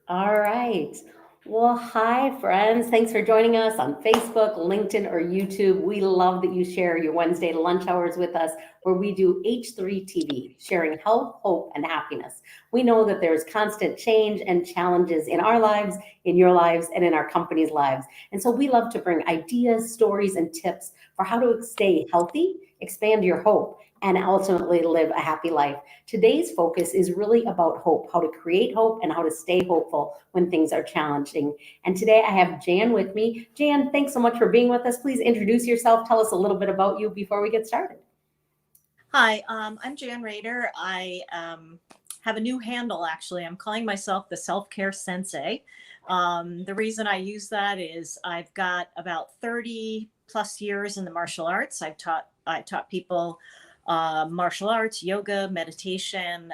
All right. Well, hi, friends. Thanks for joining us on Facebook, LinkedIn, or YouTube. We love that you share your Wednesday lunch hours with us, where we do H3 TV, sharing health, hope, and happiness. We know that there's constant change and challenges in our lives, in your lives, and in our company's lives. And so we love to bring ideas, stories, and tips for how to stay healthy, expand your hope, and ultimately live a happy life. Today's focus is really about hope, how to create hope and how to stay hopeful when things are challenging. And today I have Jan with me. Jan, thanks so much for being with us. Please introduce yourself. Tell us a little bit about you before we get started. Hi, I'm Jan Raeder. I have a new handle actually. I'm calling myself the Self-Care Sensei. The reason I use that is I've got about 30 plus years in the martial arts. I taught people martial arts, yoga, meditation,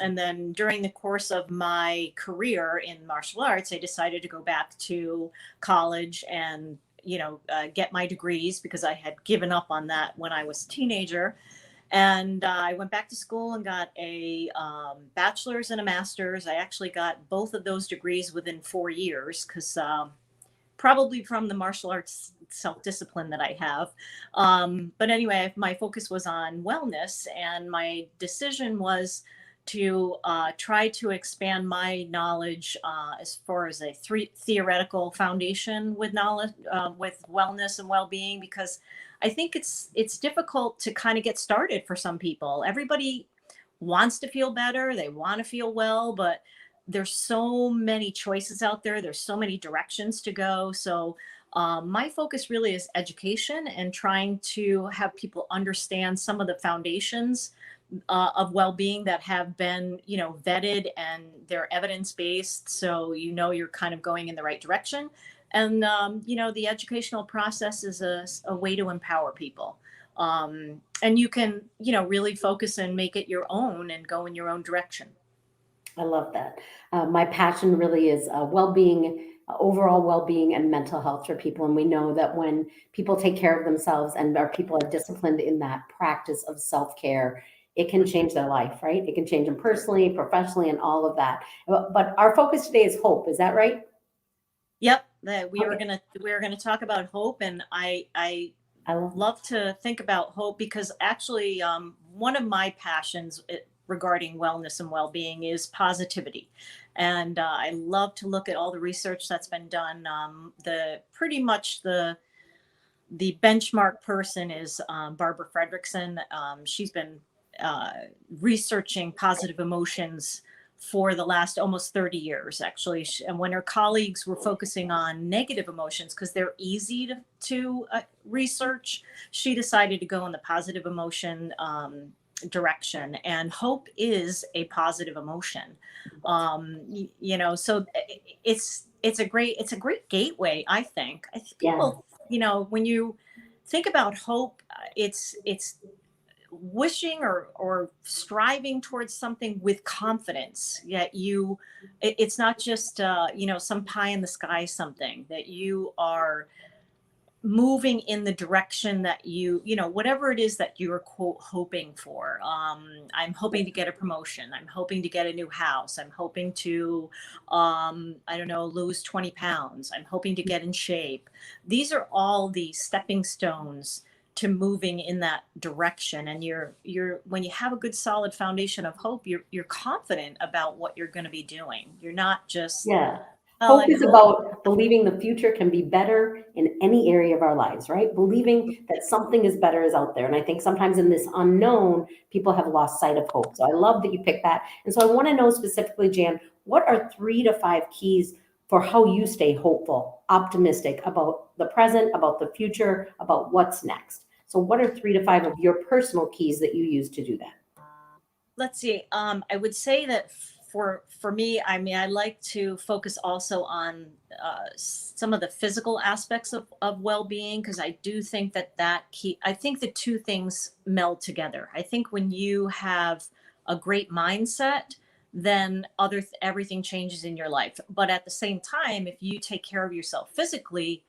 and then during the course of my career in martial arts, I decided to go back to college and get my degrees because I had given up on that when I was a teenager. And I went back to school and got a bachelor's and a master's. I actually got both of those degrees within 4 years because probably from the martial arts self discipline that I have. But anyway, my focus was on wellness, and my decision was to try to expand my knowledge as far as a theoretical foundation with knowledge, with wellness and well-being, because I think it's difficult to kind of get started for some people. Everybody wants to feel better, they want to feel well, but there's so many choices out there. There's so many directions to go. So my focus really is education and trying to have people understand some of the foundations of well-being that have been, vetted, and they're evidence-based. So you're kind of going in the right direction. And the educational process is a way to empower people. And you can, really focus and make it your own and go in your own direction. I love that. My passion really is well-being, overall well-being, and mental health for people. And we know that when people take care of themselves and our people are disciplined in that practice of self-care, it can change their life, right? It can change them personally, professionally, and all of that. But our focus today is hope. Is that right? Yep, that Okay. we were gonna talk about hope, and I I love love to think about hope because actually, one of my passions regarding wellness and well-being is positivity, and I love to look at all the research that's been done. The pretty much the benchmark person is Barbara Fredrickson. She's been uh, researching positive emotions for the last almost 30 years, actually. And when her colleagues were focusing on negative emotions, because they're easy to research, she decided to go in the positive emotion direction. And hope is a positive emotion. So it's a great gateway, I think. I think Yeah. people, when you think about hope, it's wishing or striving towards something with confidence. Yet it's not just some pie in the sky something that you are moving in the direction that whatever it is that you're quote hoping for. I'm hoping to get a promotion, I'm hoping to get a new house, I'm hoping to I don't know, lose 20 pounds, I'm hoping to get in shape. These are all the stepping stones to moving in that direction. And you're when you have a good solid foundation of hope, you're confident about what you're going to be doing. You're not just, Yeah. well, Hope I is hope. about believing the future can be better in any area of our lives, right? Believing that something is better is out there. And I think sometimes in this unknown, people have lost sight of hope. So I love that you picked that. And so I want to know specifically, Jan, what are 3 to 5 keys for how you stay hopeful, optimistic about the present, about the future, about what's next? So what are 3 to 5 of your personal keys that you use to do that? Let's see. I would say that for me, I mean, I like to focus also on some of the physical aspects of well-being, because I do think I think the two things meld together. I think when you have a great mindset, then everything changes in your life. But at the same time, if you take care of yourself physically,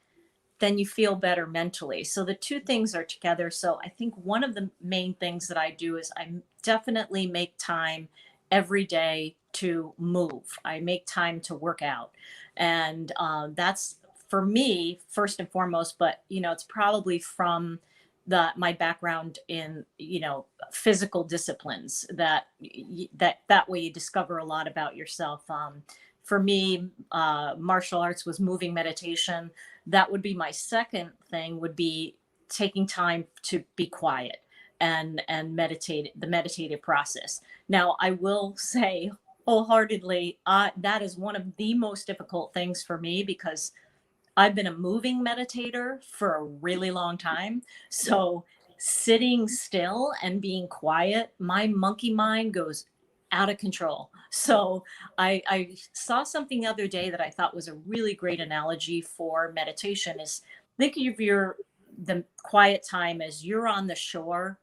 then you feel better mentally. So the two things are together. So I think one of the main things that I do is I definitely make time every day to move. I make time to work out. And that's for me, first and foremost, but it's probably from my background in, physical disciplines that way you discover a lot about yourself. For me, martial arts was moving meditation. That would be my second thing, would be taking time to be quiet and meditate, the meditative process. Now, I will say wholeheartedly, that is one of the most difficult things for me, because I've been a moving meditator for a really long time. So sitting still and being quiet, my monkey mind goes out of control. So I saw something the other day that I thought was a really great analogy for meditation is, think of the quiet time as you're on the shore,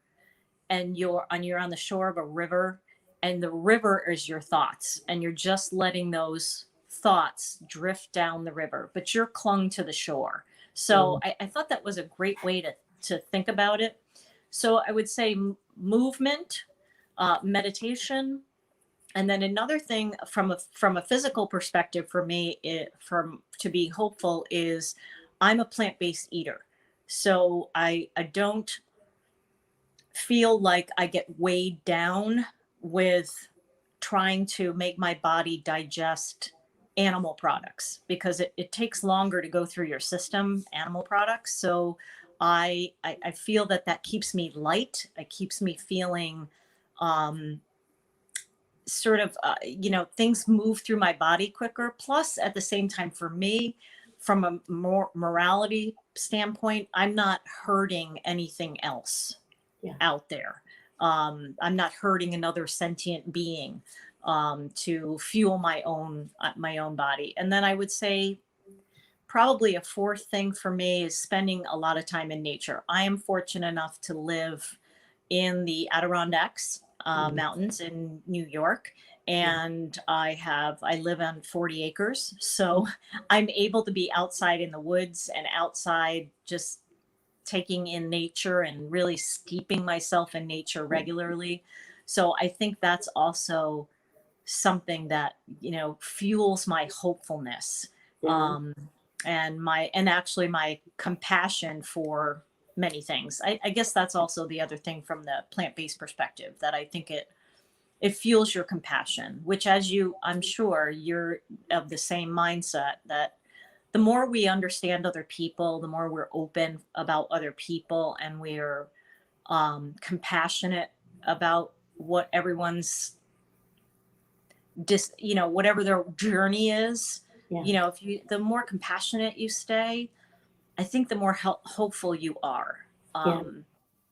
and you're on the shore of a river, and the river is your thoughts, and you're just letting those thoughts drift down the river, but you're clung to the shore. So Mm. I thought that was a great way to think about it. So I would say movement, meditation, and then another thing from a physical perspective for me, from to be hopeful, is I'm a plant-based eater. So I don't feel like I get weighed down with trying to make my body digest animal products, because it takes longer to go through your system, animal products. So I feel that keeps me light. It keeps me feeling um, sort of, things move through my body quicker. Plus, at the same time, for me, from a more morality standpoint, I'm not hurting anything else Yeah. out there. I'm not hurting another sentient being to fuel my own body. And then I would say probably a fourth thing for me is spending a lot of time in nature. I am fortunate enough to live in the Adirondacks Mm. mountains in New York. Yeah. And I live on 40 acres. So I'm able to be outside in the woods and outside, just taking in nature and really steeping myself in nature regularly. So I think that's also something that, fuels my hopefulness, Yeah. um, and actually my compassion for many things. I guess that's also the other thing from the plant-based perspective, that I think it fuels your compassion, which, as I'm sure you're of the same mindset, that the more we understand other people, the more we're open about other people, and we're compassionate about what everyone's whatever their journey is. Yeah. If the more compassionate you stay, I think the more hopeful you are. Yeah. Um,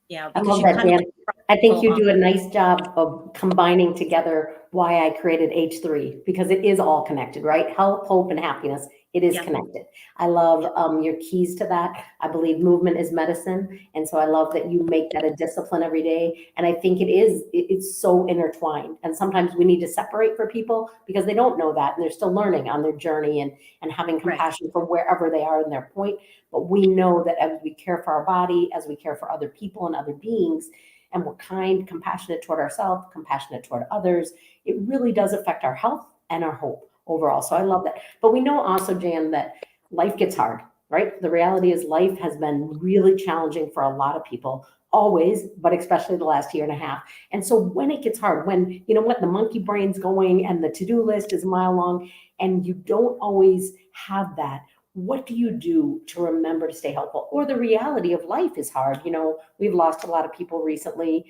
I because love you that, kind of Dan. I think like you do a nice job of combining together why I created H3, because it is all connected, right? Health, hope, and happiness. It is yeah, connected. I love yeah, your keys to that. I believe movement is medicine. And so I love that you make that a discipline every day. And I think it's so intertwined. And sometimes we need to separate for people because they don't know that and they're still learning on their journey and having right, compassion for wherever they are in their point. But we know that as we care for our body, as we care for other people and other beings, and we're kind, compassionate toward ourselves, compassionate toward others, it really does affect our health and our hope overall. So I love that. But we know also, Jan, that life gets hard, right? The reality is life has been really challenging for a lot of people, always, but especially the last year and a half. And so when it gets hard, when, you know what, the monkey brain's going and the to-do list is a mile long, and you don't always have that, what do you do to remember to stay helpful? Or the reality of life is hard. You know, we've lost a lot of people recently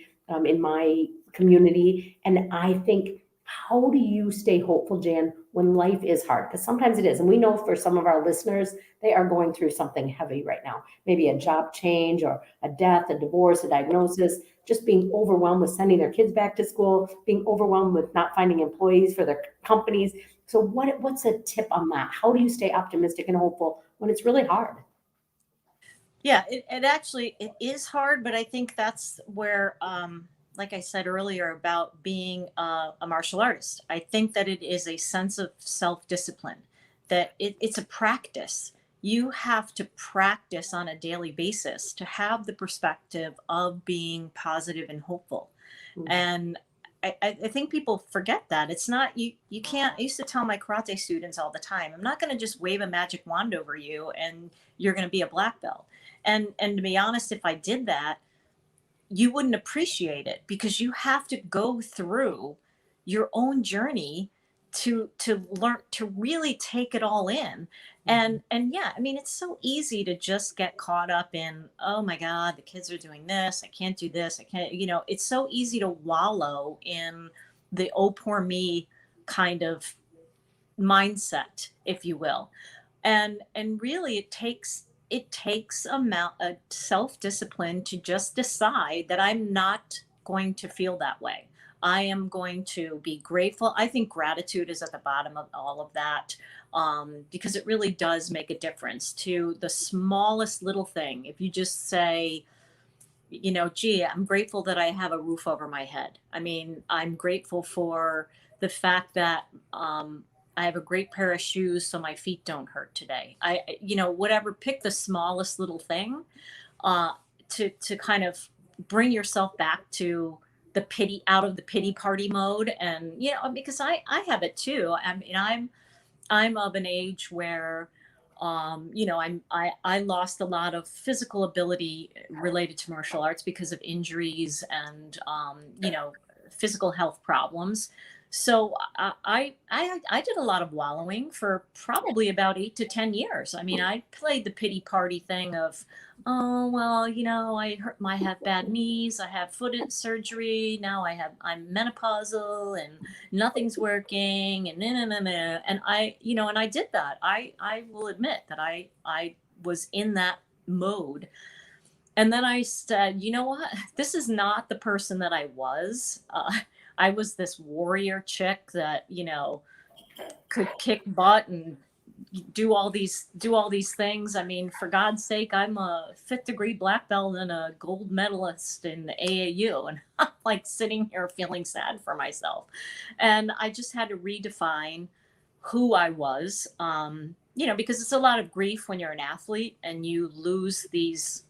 in my community. And I think, how do you stay hopeful, Jan, when life is hard? Because sometimes it is. And we know for some of our listeners, they are going through something heavy right now. Maybe a job change or a death, a divorce, a diagnosis, just being overwhelmed with sending their kids back to school, being overwhelmed with not finding employees for their companies. So what's a tip on that? How do you stay optimistic and hopeful when it's really hard? yeah. It actually it is hard, but I think that's where, like I said earlier about being a martial artist, I think that it is a sense of self-discipline, that it's a practice. You have to practice on a daily basis to have the perspective of being positive and hopeful. Mm. And I think people forget that it's not, you can't. I used to tell my karate students all the time, I'm not going to just wave a magic wand over you and you're going to be a black belt. And to be honest, if I did that, you wouldn't appreciate it, because you have to go through your own journey to learn to really take it all in. And yeah, I mean, it's so easy to just get caught up in, oh my god, the kids are doing this, I can't do this, I can't, it's so easy to wallow in the oh poor me kind of mindset, if you will. And really it takes amount of self-discipline to just decide that I'm not going to feel that way. I am going to be grateful. I think gratitude is at the bottom of all of that, because it really does make a difference to the smallest little thing. If you just say, gee, I'm grateful that I have a roof over my head. I mean, I'm grateful for the fact that I have a great pair of shoes so my feet don't hurt today. Whatever, pick the smallest little thing uh, to kind of bring yourself back to the pity, out of the pity party mode. And, because I have it too. I mean, I'm of an age where I lost a lot of physical ability related to martial arts because of injuries and physical health problems. So I did a lot of wallowing for probably about 8 to 10 years. I mean, I played the pity party thing of, oh well, I have bad knees, I have foot surgery, now I'm menopausal and nothing's working, and and I did that. I will admit that I was in that mode. And then I said, you know what? This is not the person that I was. I was this warrior chick that, could kick butt and do all these things. I mean, for God's sake, I'm a fifth degree black belt and a gold medalist in the AAU. And I'm like sitting here feeling sad for myself. And I just had to redefine who I was, because it's a lot of grief when you're an athlete and you lose these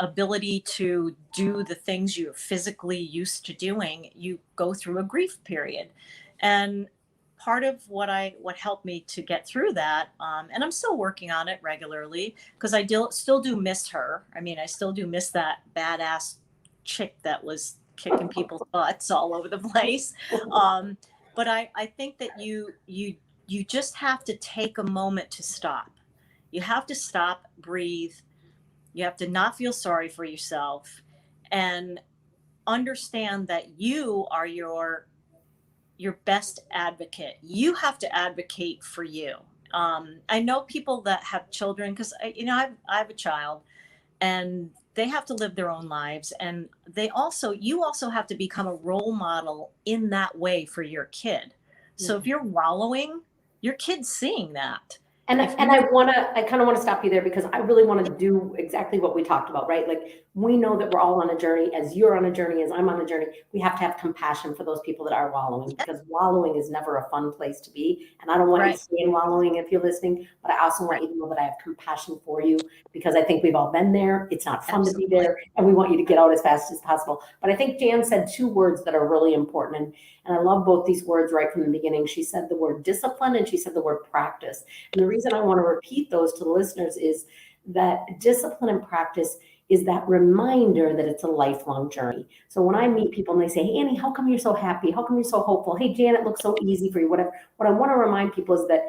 ability to do the things you're physically used to doing. You go through a grief period. And part of what helped me to get through that, and I'm still working on it regularly, because still do miss her. I mean, I still do miss that badass chick that was kicking people's butts all over the place. But I think that you just have to take a moment to stop. You have to stop, breathe. You have to not feel sorry for yourself, and understand that you are your best advocate. You have to advocate for you. I know people that have children, because I have a child, and they have to live their own lives, and you also have to become a role model in that way for your kid. So if you're wallowing, your kid's seeing that. And I kind of want to stop you there, because I really want to do exactly what we talked about, right? Like, we know that we're all on a journey. As you're on a journey, as I'm on a journey, we have to have compassion for those people that are wallowing, because wallowing is never a fun place to be. And I don't want you to stay in wallowing if you're listening, but I also want you to know that I have compassion for you, because I think we've all been there. It's not fun to be there, and we want you to get out as fast as possible. But I think Jan said two words that are really important. And I love both these words right from the beginning. She said the word discipline, and she said the word practice. And the reason I want to repeat those to the listeners is that discipline and practice is that reminder that it's a lifelong journey. So when I meet people and they say, hey, Annie, how come you're so happy? How come you're so hopeful? Hey, Jan, it looks so easy for you, whatever. What I want to remind people is that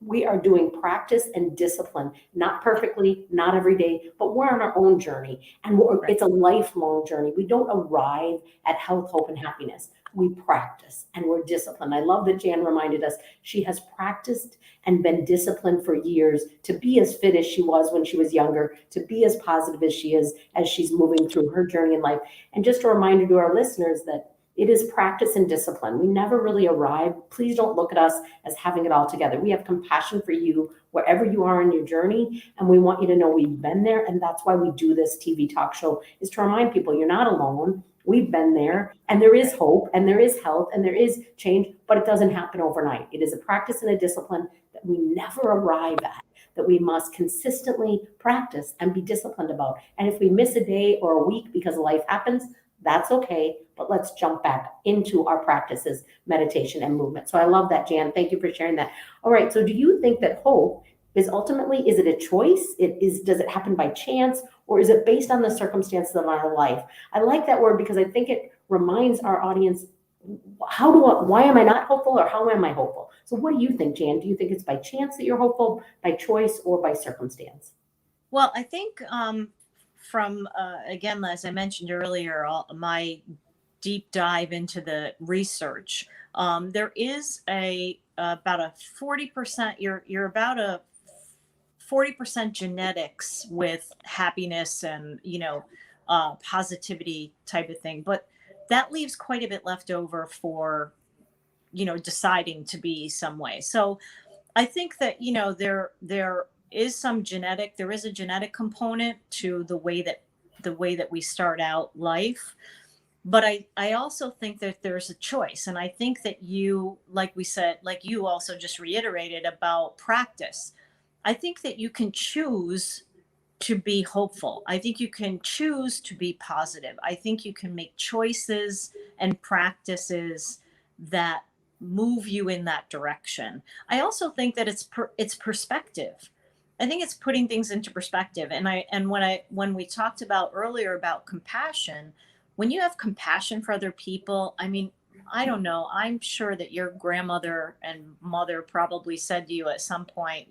we are doing practice and discipline, not perfectly, not every day, but we're on our own journey. And it's a lifelong journey. We don't arrive at health, hope, and happiness. We practice and we're disciplined. I love that Jan reminded us she has practiced and been disciplined for years to be as fit as she was when she was younger, to be as positive as she is as she's moving through her journey in life. And just a reminder to our listeners that it is practice and discipline. We never really arrive. Please don't look at us as having it all together. We have compassion for you wherever you are in your journey. And we want you to know we've been there. And that's why we do this TV talk show, is to remind people you're not alone. We've been there, and there is hope, and there is health, and there is change, but it doesn't happen overnight. It is a practice and a discipline that we never arrive at, that we must consistently practice and be disciplined about. And if we miss a day or a week because life happens, That's okay, but let's jump back into our practices, meditation and movement. So I love that, Jan. Thank you for sharing that. All right, so do you think that hope is ultimately, is it a choice? Does it happen by chance, or is it based on the circumstances of our life? I like that word because I think it reminds our audience, why am I not hopeful, or how am I hopeful? So what do you think, Jan? Do you think it's by chance that you're hopeful, by choice, or by circumstance? Well, I think from again, as I mentioned earlier, my deep dive into the research, there is about a 40%. You're about a 40% genetics with happiness and positivity type of thing, but that leaves quite a bit left over for deciding to be some way. So I think that there is a genetic component to the way that we start out life. But I also think that there's a choice. And I think that like we said, like you also just reiterated about practice, I think that you can choose to be hopeful. I think you can choose to be positive. I think you can make choices and practices that move you in that direction. I also think that it's perspective. I think it's putting things into perspective. And when we talked about earlier about compassion, when you have compassion for other people, I mean, I don't know. I'm sure that your grandmother and mother probably said to you at some point,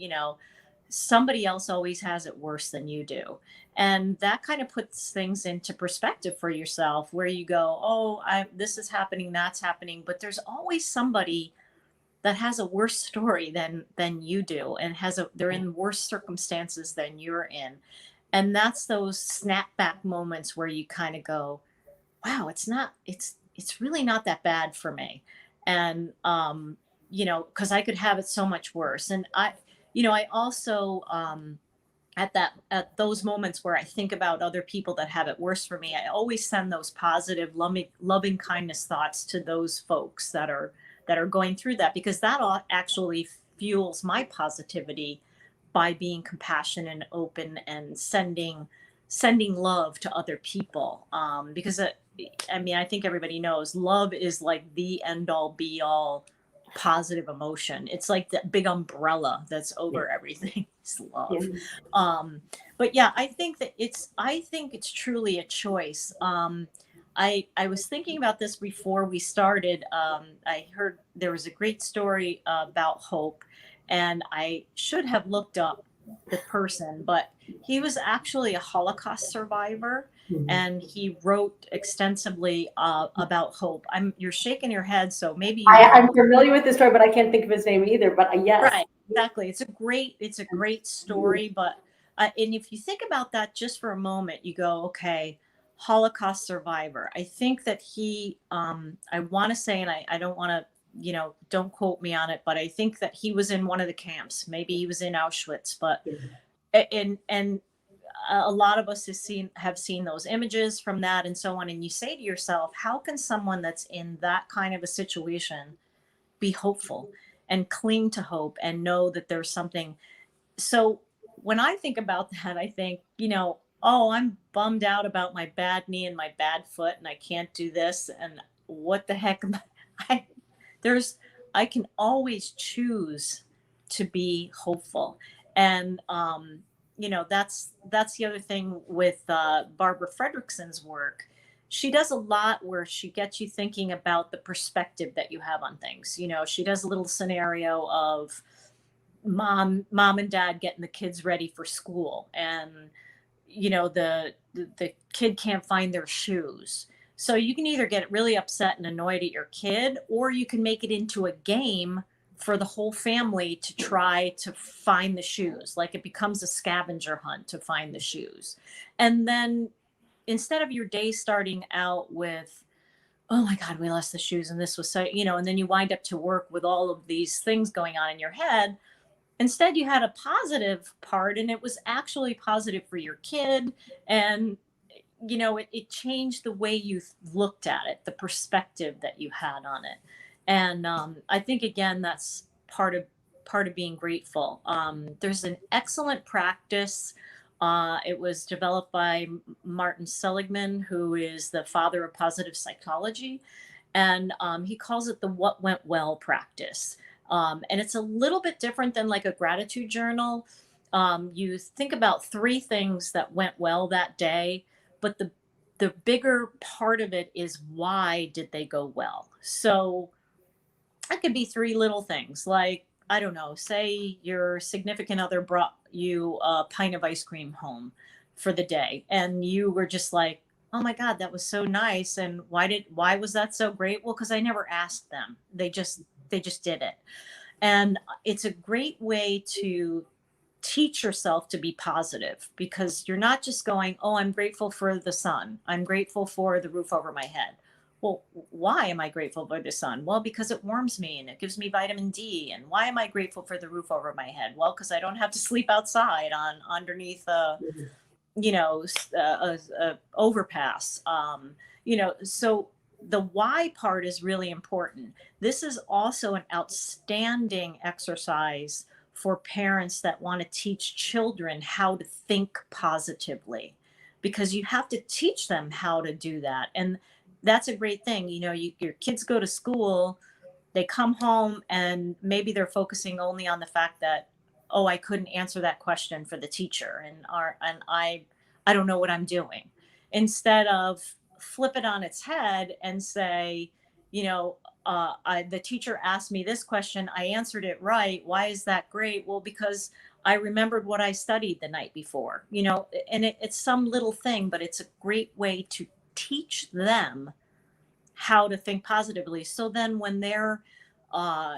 somebody else always has it worse than you do. And that kind of puts things into perspective for yourself, where you go, oh, this is happening, that's happening, but there's always somebody that has a worse story than you do, and they're in worse circumstances than you're in. And that's those snapback moments where you kind of go, wow, it's really not that bad for me. And because I could have it so much worse. And I also at those moments where I think about other people that have it worse for me, I always send those positive, loving kindness thoughts to those folks that are going through that, because that actually fuels my positivity by being compassionate and open and sending love to other people. Because I mean, I think everybody knows love is like the end all be all positive emotion. It's like that big umbrella that's Yeah. over everything. It's Yeah. love. But yeah, I think it's truly a choice. I was thinking about this before we started. I heard there was a great story about hope, and I should have looked up the person, but he was actually a Holocaust survivor, Mhm. and he wrote extensively about hope. You're shaking your head, so maybe you I'm know. familiar with this story, but I can't think of his name either. But yes. Right, exactly. It's a great story, but and if you think about that just for a moment, you go, okay, Holocaust survivor. I think that I want to say, and I don't want to, don't quote me on it, but I think that he was in one of the camps. Maybe he was in Auschwitz, but and a lot of us have seen those images from that and so on. And you say to yourself, how can someone that's in that kind of a situation be hopeful and cling to hope and know that there's something? So when I think about that, I think, oh, I'm bummed out about my bad knee and my bad foot, and I can't do this. And what the heck? I, there's, I can always choose to be hopeful. And, that's the other thing with Barbara Fredrickson's work. She does a lot where she gets you thinking about the perspective that you have on things. She does a little scenario of mom and dad getting the kids ready for school, and the kid can't find their shoes. So you can either get really upset and annoyed at your kid, or you can make it into a game for the whole family to try to find the shoes. Like it becomes a scavenger hunt to find the shoes. And then instead of your day starting out with, oh my God, we lost the shoes, and this was so, and then you wind up to work with all of these things going on in your head. Instead, you had a positive part, and it was actually positive for your kid. And, it changed the way you looked at it, the perspective that you had on it. And I think, again, that's part of being grateful. There's an excellent practice It was developed by Martin Seligman, who is the father of positive psychology. And he calls it the what went well practice. And it's a little bit different than like a gratitude journal. You think about three things that went well that day, but the bigger part of it is why did they go well? So it could be three little things like, I don't know, say your significant other brought you a pint of ice cream home for the day and you were just like, "Oh my god, that was so nice." And why was that so great? Well, cuz I never asked them. They just did it. And it's a great way to teach yourself to be positive because you're not just going, "Oh, I'm grateful for the sun. I'm grateful for the roof over my head." Well, why am I grateful for the sun? Well, because it warms me and it gives me vitamin D. And why am I grateful for the roof over my head? Well, because I don't have to sleep outside on underneath a, Mhm. a overpass. So the why part is really important. This is also an outstanding exercise for parents that want to teach children how to think positively because you have to teach them how to do that. And that's a great thing. Your kids go to school, they come home, and maybe they're focusing only on the fact that, oh, I couldn't answer that question for the teacher, and I don't know what I'm doing. Instead of flip it on its head and say, the teacher asked me this question, I answered it right. Why is that great? Well, because I remembered what I studied the night before. And it's some little thing, but it's a great way to teach them how to think positively. So then when they're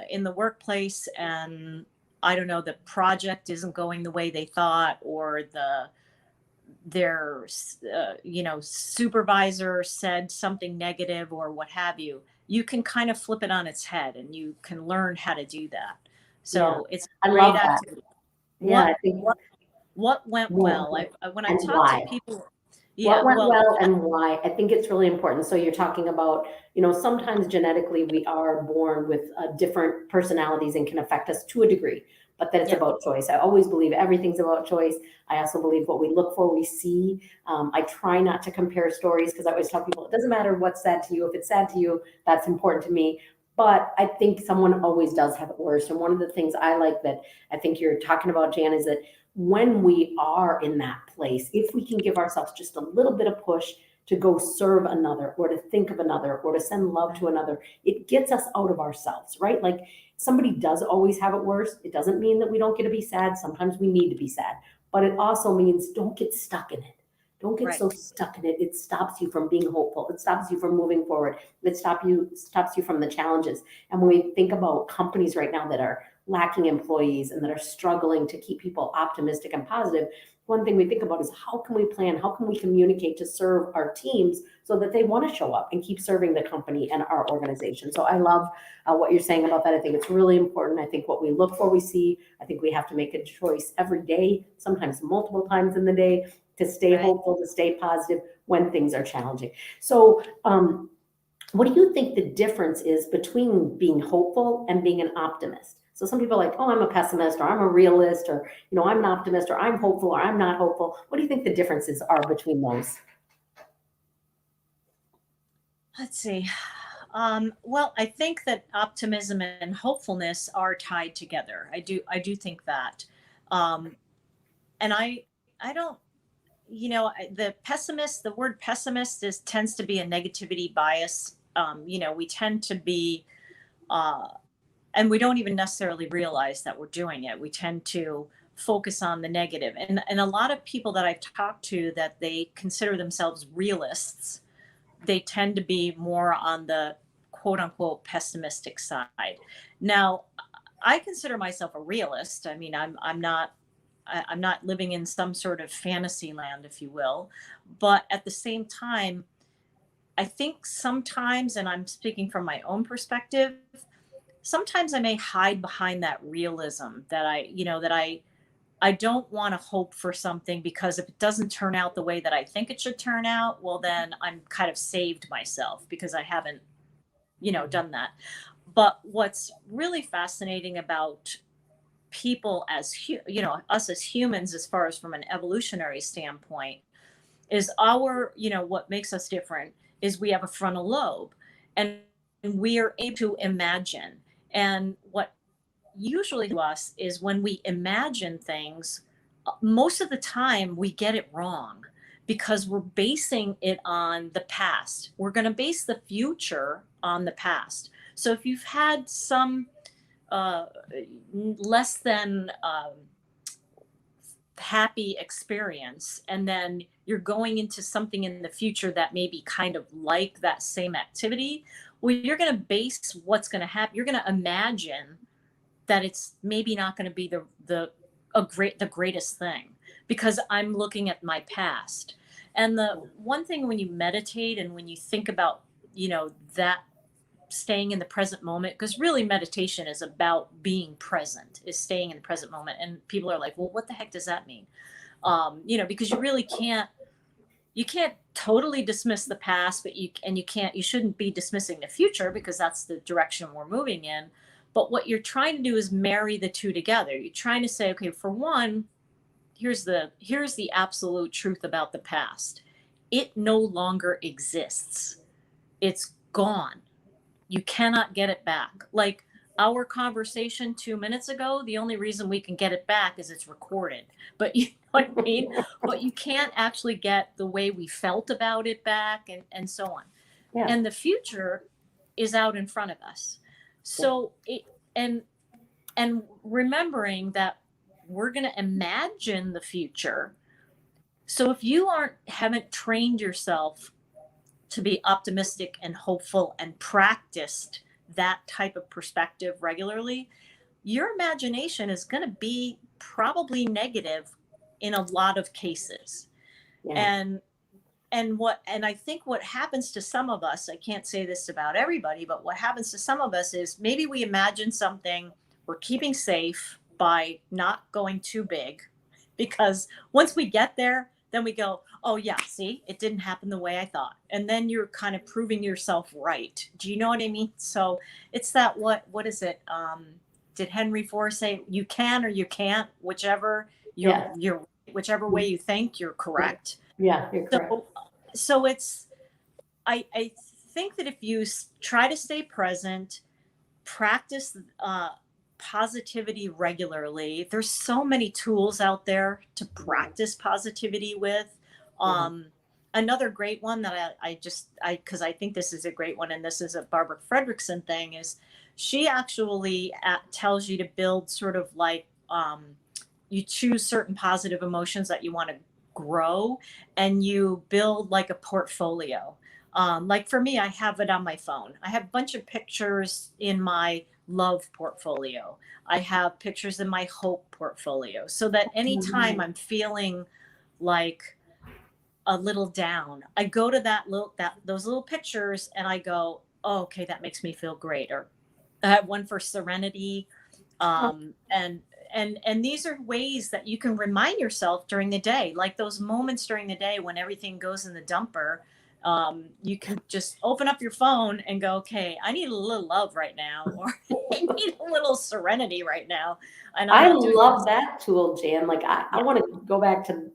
in the workplace and I don't know, the project isn't going the way they thought, or their supervisor said something negative or what have you, you can kind of flip it on its head and you can learn how to do that. Yeah, So it's I a great love that. activity. Yeah, what I think what what went more well? When I and talk to why. people, What yeah, went well, well and why? I think it's really important. So you're talking about, sometimes genetically we are born with different personalities and can affect us to a degree, but that it's yeah, about choice. I always believe everything's about choice. I also believe what we look for, we see. I try not to compare stories because I always tell people it doesn't matter what's sad to you. If it's sad to you, that's important to me. But I think someone always does have it worse. And one of the things I like that I think you're talking about, Jan, is that when we are in that place, if we can give ourselves just a little bit of push to go serve another or to think of another or to send love to another, it gets us out of ourselves, right? Like somebody does always have it worse. It doesn't mean that we don't get to be sad. Sometimes we need to be sad, but it also means don't get stuck in it. Don't get so right, stuck in it. It stops you from being hopeful. It stops you from moving forward. It stops you from the challenges. And when we think about companies right now that are lacking employees and that are struggling to keep people optimistic and positive, one thing we think about is how can we plan, how can we communicate to serve our teams so that they want to show up and keep serving the company and our organization. So I love what you're saying about that. I think it's really important. I think what we look for, we see. I think we have to make a choice every day, sometimes multiple times in the day, to stay right. hopeful, to stay positive when things are challenging. So what do you think the difference is between being hopeful and being an optimist? So some people are like, oh, I'm a pessimist, or I'm a realist, or I'm an optimist, or I'm hopeful, or I'm not hopeful. What do you think the differences are between those? Let's see. Well, I think that optimism and hopefulness are tied together. I do think that. Um, and I don't, the word pessimist tends to be a negativity bias. We tend to be, uh, and we don't even necessarily realize that we're doing it. We tend to focus on the negative. And a lot of people that I've talked to that they consider themselves realists, they tend to be more on the quote unquote pessimistic side. Now, I consider myself a realist. I mean, I'm not living in some sort of fantasy land, if you will. But at the same time, I think sometimes, and I'm speaking from my own perspective, sometimes I may hide behind that realism that I don't want to hope for something because if it doesn't turn out the way that I think it should turn out, well, then I'm kind of saved myself because I haven't, done that. But what's really fascinating about people as us as humans, as far as from an evolutionary standpoint, is what makes us different is we have a frontal lobe, and we are able to imagine. And what usually to us is when we imagine things, most of the time we get it wrong because we're basing it on the past. We're going to base the future on the past. So if you've had some uh, less than happy experience, and then you're going into something in the future that may be kind of like that same activity, well, you're going to base what's going to happen. You're going to imagine that it's maybe not going to be the greatest thing because I'm looking at my past. And the one thing when you meditate and when you think about, that staying in the present moment, because really meditation is about being present, is staying in the present moment. And people are like, well, what the heck does that mean? Because you really you can't totally dismiss the past, but you shouldn't be dismissing the future because that's the direction we're moving in. But what you're trying to do is marry the two together. You're trying to say, okay, for one, here's the absolute truth about the past. It no longer exists. It's gone. You cannot get it back. Like our conversation 2 minutes ago, the only reason we can get it back is it's recorded. But you know what I mean? But you can't actually get the way we felt about it back, and so on. Yeah. And the future is out in front of us. So and remembering that we're going to imagine the future. So if you haven't trained yourself to be optimistic and hopeful and practiced that type of perspective regularly, your imagination is going to be probably negative in a lot of cases. Yeah. And I think what happens to some of us, I can't say this about everybody, but what happens to some of us is maybe we imagine something we're keeping safe by not going too big, because once we get there, then we go, oh yeah, see, it didn't happen the way I thought. And then you're kind of proving yourself right. Do you know what I mean? So it's that, what is it? Did Henry Ford say, you can or you can't, whichever you're whichever way you think, you're correct. Yeah, you're correct. So it's, I think that if you try to stay present, practice positivity regularly. There's so many tools out there to practice positivity with. Another great one that because I think this is a great one, and this is a Barbara Fredrickson thing, is she actually tells you to build sort of like, you choose certain positive emotions that you want to grow, and you build like a portfolio. Like for me, I have it on my phone. I have a bunch of pictures in my love portfolio. I have pictures in my hope portfolio, so that anytime I'm feeling like a little down, I go to those little pictures and I go, oh, okay, that makes me feel great. Or I have one for serenity. And these are ways that you can remind yourself during the day, like those moments during the day when everything goes in the dumper. You can just open up your phone and go, okay, I need a little love right now, or I need a little serenity right now. And I love that tool, Jan. Like I want to go back to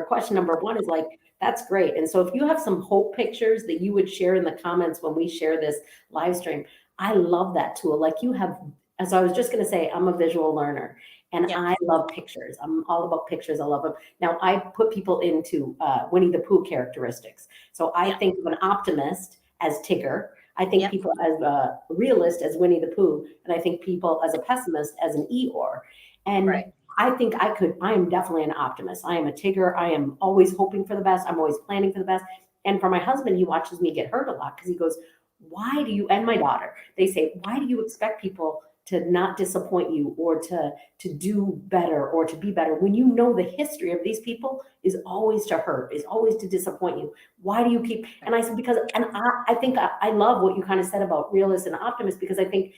question number one is like, that's great. And so if you have some hope pictures that you would share in the comments when we share this live stream, I love that tool. Like you have, as I was just going to say, I'm a visual learner and I love pictures. I'm all about pictures. I love them. Now I put people into Winnie the Pooh characteristics. So I think of an optimist as Tigger. I think people as a realist as Winnie the Pooh, and I think people as a pessimist as an Eeyore. And I think I am definitely an optimist. I am a Tigger. I am always hoping for the best. I'm always planning for the best. And for my husband, he watches me get hurt a lot because he goes, why do you, and my daughter, they say, why do you expect people to not disappoint you or to do better or to be better when you know the history of these people is always to hurt, is always to disappoint you? Why do you keep? And I said, because, and I think I love what you kind of said about realist and optimist, because I think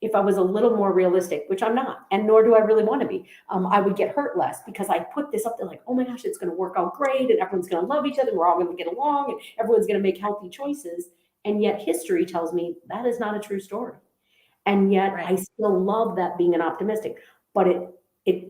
if I was a little more realistic, which I'm not, and nor do I really want to be, I would get hurt less, because I put this up there like, oh my gosh, it's going to work out great and everyone's going to love each other. We're all going to get along and everyone's going to make healthy choices. And yet history tells me that is not a true story. And yet I still love that being an optimistic. but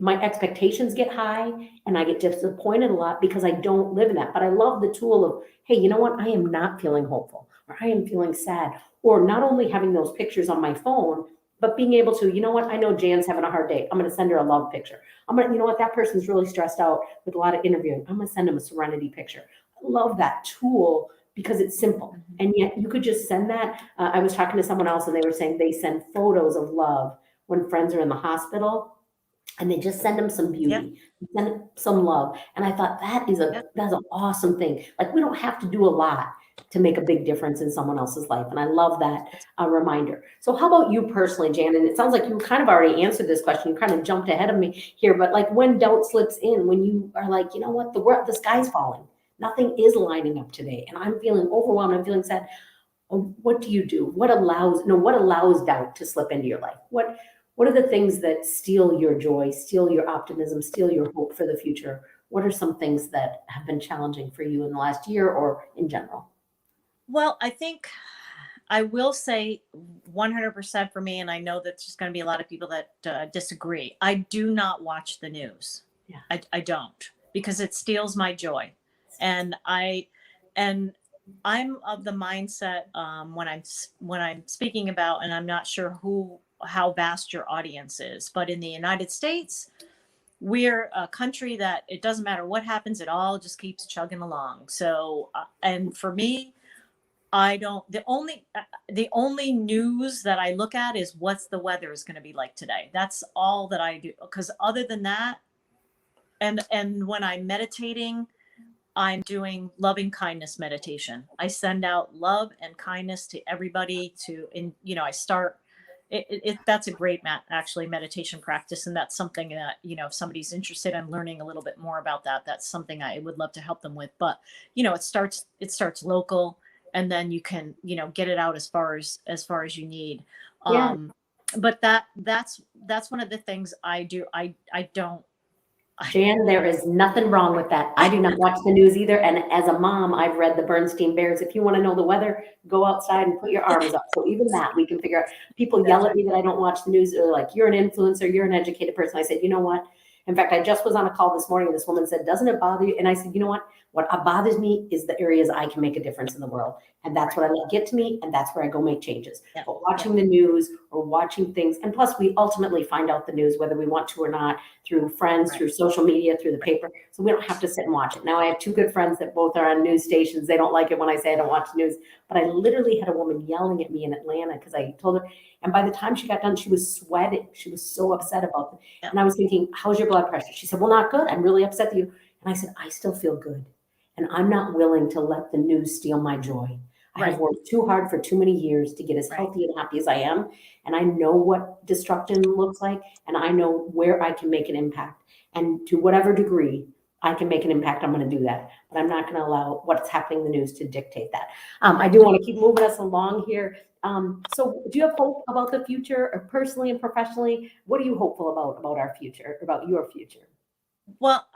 my expectations get high and I get disappointed a lot because I don't live in that. But I love the tool of, hey, you know what? I am not feeling hopeful, or I am feeling sad, or not only having those pictures on my phone, but being able to, you know what? I know Jan's having a hard day. I'm going to send her a love picture. You know what? That person's really stressed out with a lot of interviewing. I'm going to send them a serenity picture. I love that tool because it's simple. And yet you could just send that. I was talking to someone else and they were saying they send photos of love when friends are in the hospital, and they just send them some Yeah. beauty, send them some love. And I thought Yeah. that's an awesome thing. Like, we don't have to do a lot to make a big difference in someone else's life. And I love that reminder. So how about you personally, Jan? And it sounds like you kind of already answered this question. You kind of jumped ahead of me here, but like, when doubt slips in, when you are like, you know what, the sky's falling, nothing is lining up today, and I'm feeling overwhelmed, I'm feeling sad. What do you do? What allows doubt to slip into your life? What are the things that steal your joy, steal your optimism, steal your hope for the future? What are some things that have been challenging for you in the last year or in general? Well, I think I will say 100% for me, and I know that there's going to be a lot of people that disagree. I do not watch the news. Yeah. I don't, because it steals my joy. And and I'm of the mindset, when I'm speaking about, and I'm not sure how vast your audience is, but in the United States, we're a country that it doesn't matter what happens, it all just keeps chugging along. So, and for me, I don't, the only news that I look at is what's the weather is going to be like today. That's all that I do. Because other than that, and when I'm meditating, I'm doing loving kindness meditation. I send out love and kindness to everybody I start that's a great actually meditation practice. And that's something that, if somebody's interested in learning a little bit more about that, that's something I would love to help them with. But, it starts local, and then you can, get it out as far as you need. Yeah. But that's one of the things I do. I don't, Jan, there is nothing wrong with that. I do not watch the news either. And as a mom, I've read the Bernstein Bears. If you want to know the weather, go outside and put your arms up. So even that we can figure out. People That's yell at right. me that I don't watch the news. They're like, you're an influencer, you're an educated person. I said, you know what? In fact, I just was on a call this morning and this woman said, doesn't it bother you? And I said, you know what? What bothers me is the areas I can make a difference in the world. And that's what I let get to me. And that's where I go make changes. Yeah. But watching the news or watching things, and plus we ultimately find out the news, whether we want to or not, through friends, Right. through social media, through the paper. So we don't have to sit and watch it. Now I have two good friends that both are on news stations. They don't like it when I say I don't watch the news, but I literally had a woman yelling at me in Atlanta because I told her, and by the time she got done, she was sweating. She was so upset about it. Yeah. And I was thinking, how's your blood pressure? She said, well, not good. I'm really upset that you. And I said, I still feel good. And I'm not willing to let the news steal my joy. I have Right. worked too hard for too many years to get as Right. healthy and happy as I am. And I know what destruction looks like, and I know where I can make an impact. And to whatever degree I can make an impact, I'm going to do that. But I'm not going to allow what's happening in the news to dictate that. I do want to keep moving us along here. So do you have hope about the future, or personally and professionally? What are you hopeful about our future, about your future? Well,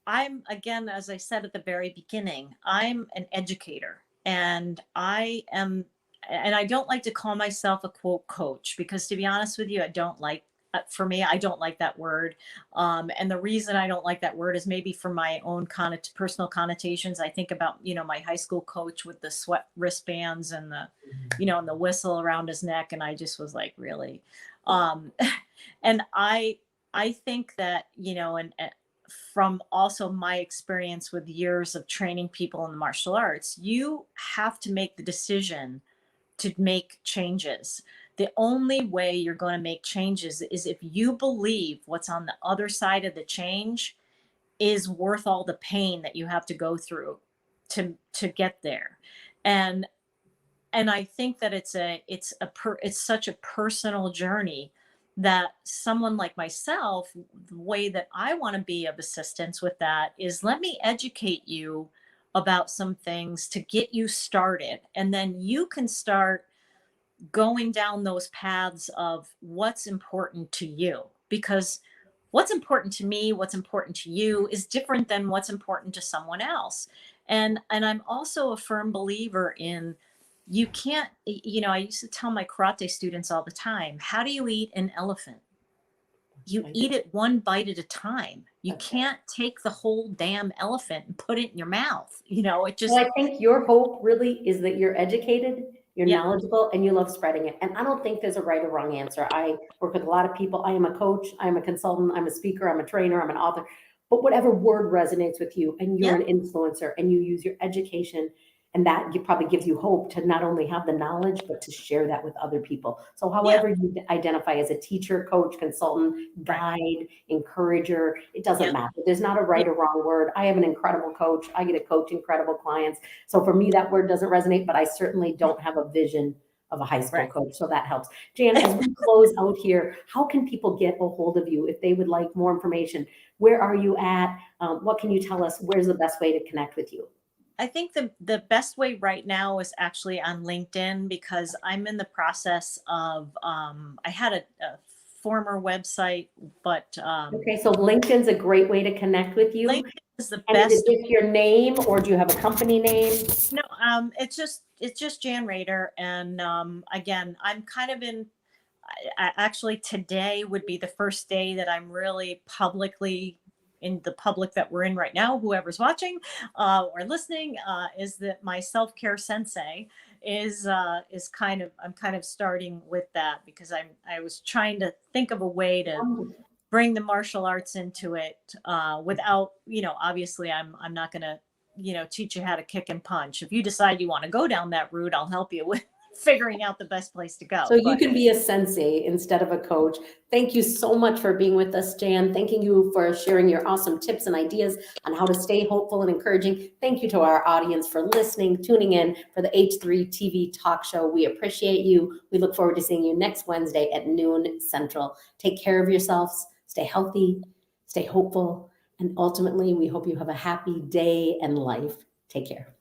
I'm, again, as I said at the very beginning, I'm an educator, and I don't like to call myself a quote coach, because, to be honest with you, for me, I don't like that word. And the reason I don't like that word is maybe for my own personal connotations. I think about, my high school coach with the sweat wristbands and and the whistle around his neck. And I just was like, really? Um, and I think that, and from also my experience with years of training people in the martial arts, you have to make the decision to make changes. The only way you're going to make changes is if you believe what's on the other side of the change is worth all the pain that you have to go through to get there. And I think that it's such a personal journey, that someone like myself, the way that I want to be of assistance with that is, let me educate you about some things to get you started, and then you can start going down those paths of what's important to you. Because what's important to me, what's important to you, is different than what's important to someone else. And I'm also a firm believer in, you can't, I used to tell my karate students all the time, how do you eat an elephant? you I eat it one bite at a time. You can't take the whole damn elephant and put it in your mouth. It Well, just, I think your hope really is that you're educated, you're yeah, knowledgeable, and you love spreading it. And I don't think there's a right or wrong answer. I work with a lot of people. I am a coach, I'm a consultant, I'm a speaker, I'm a trainer, I'm an author. But whatever word resonates with you, and you're yeah, an influencer, and you use your education, and that probably gives you hope to not only have the knowledge, but to share that with other people. So, yeah, however you identify as a teacher, coach, consultant, right, guide, encourager, it doesn't yeah, matter. There's not a yeah, right or wrong word. I have an incredible coach. I get to coach incredible clients. So for me, that word doesn't resonate, but I certainly don't have a vision of a high school right. coach. So that helps. Jan, as we close out here, how can people get a hold of you if they would like more information? Where are you at? What can you tell us? Where's the best way to connect with you? I think the best way right now is actually on LinkedIn, because I'm in the process of, I had a former website, but Okay, so LinkedIn's a great way to connect with you. LinkedIn is the And is it best. just your name or do you have a company name? No, it's just Jan Raeder, and again, I'm kind of in. Actually, today would be the first day that I'm really publicly in the public that we're in right now. Whoever's watching or listening, is that my Self-Care Sensei is kind of, I'm kind of starting with that, because I was trying to think of a way to Wonderful. bring the martial arts into it, without, obviously I'm not going to, teach you how to kick and punch. If you decide you want to go down that route, I'll help you with figuring out the best place to So go. you But can be a sensei instead of a coach. Thank you so much for being with us, Jan. Thanking you for sharing your awesome tips and ideas on how to stay hopeful and encouraging. Thank you to our audience for listening, tuning in for the H3 TV talk show. We appreciate you. We look forward to seeing you next Wednesday at noon Central. Take care of yourselves, stay healthy, stay hopeful, and ultimately, we hope you have a happy day and life. Take care.